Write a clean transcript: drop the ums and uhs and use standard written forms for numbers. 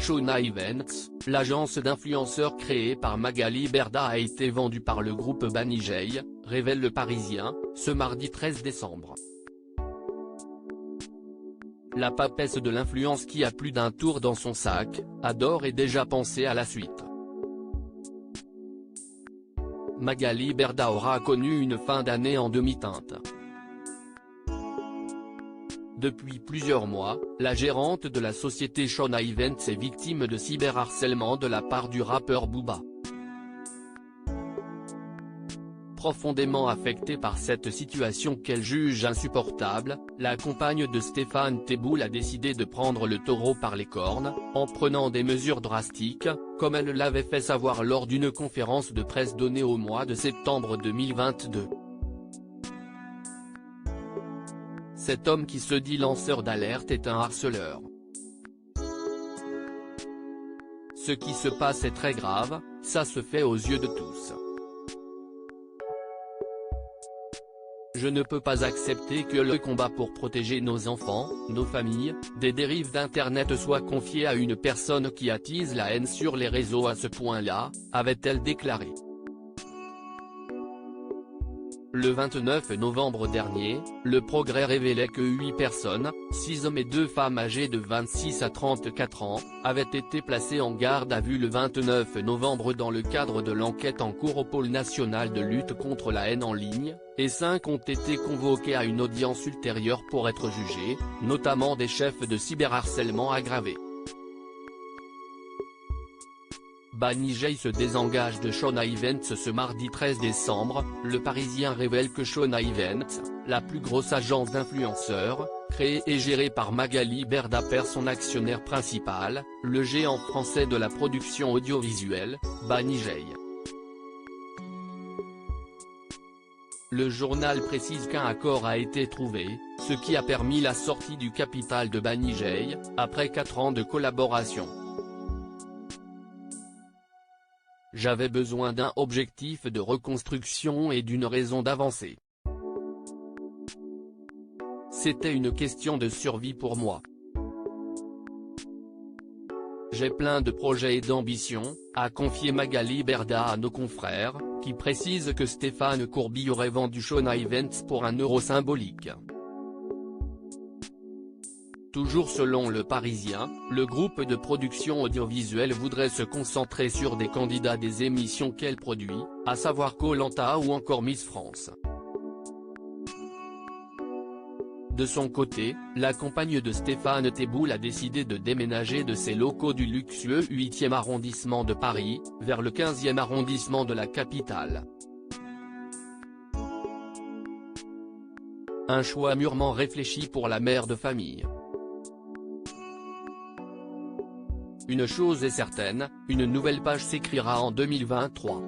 Shona Events, l'agence d'influenceurs créée par Magali Berda a été vendue par le groupe Banijay, révèle Le Parisien, ce mardi 13 décembre. La papesse de l'influence qui a plus d'un tour dans son sac, adore et déjà pensé à la suite. Magali Berda aura connu une fin d'année en demi-teinte. Depuis plusieurs mois, la gérante de la société Shona Events est victime de cyberharcèlement de la part du rappeur Booba. Profondément affectée par cette situation qu'elle juge insupportable, la compagne de Stéphane Teboul a décidé de prendre le taureau par les cornes, en prenant des mesures drastiques, comme elle l'avait fait savoir lors d'une conférence de presse donnée au mois de septembre 2022. Cet homme qui se dit lanceur d'alerte est un harceleur. Ce qui se passe est très grave, ça se fait aux yeux de tous. Je ne peux pas accepter que le combat pour protéger nos enfants, nos familles, des dérives d'Internet soit confié à une personne qui attise la haine sur les réseaux à ce point-là, avait-elle déclaré. Le 29 novembre dernier, Le Progrès révélait que 8 personnes, 6 hommes et 2 femmes âgées de 26 à 34 ans, avaient été placées en garde à vue le 29 novembre dans le cadre de l'enquête en cours au pôle national de lutte contre la haine en ligne, et 5 ont été convoqués à une audience ultérieure pour être jugés, notamment des chefs de cyberharcèlement aggravés. Banijay se désengage de Shona Events ce mardi 13 décembre, Le Parisien révèle que Shona Events, la plus grosse agence d'influenceurs, créée et gérée par Magali Berda perd son actionnaire principal, le géant français de la production audiovisuelle, Banijay. Le journal précise qu'un accord a été trouvé, ce qui a permis la sortie du capital de Banijay, après 4 ans de collaboration. J'avais besoin d'un objectif de reconstruction et d'une raison d'avancer. C'était une question de survie pour moi. J'ai plein de projets et d'ambitions, a confié Magali Berda à nos confrères, qui précise que Stéphane Courby aurait vendu Shona Events pour €1 symbolique. Toujours selon Le Parisien, le groupe de production audiovisuelle voudrait se concentrer sur des candidats des émissions qu'elle produit, à savoir Koh-Lanta ou encore Miss France. De son côté, la compagne de Stéphane Teboul a décidé de déménager de ses locaux du luxueux 8e arrondissement de Paris, vers le 15e arrondissement de la capitale. Un choix mûrement réfléchi pour la mère de famille. Une chose est certaine, une nouvelle page s'écrira en 2023.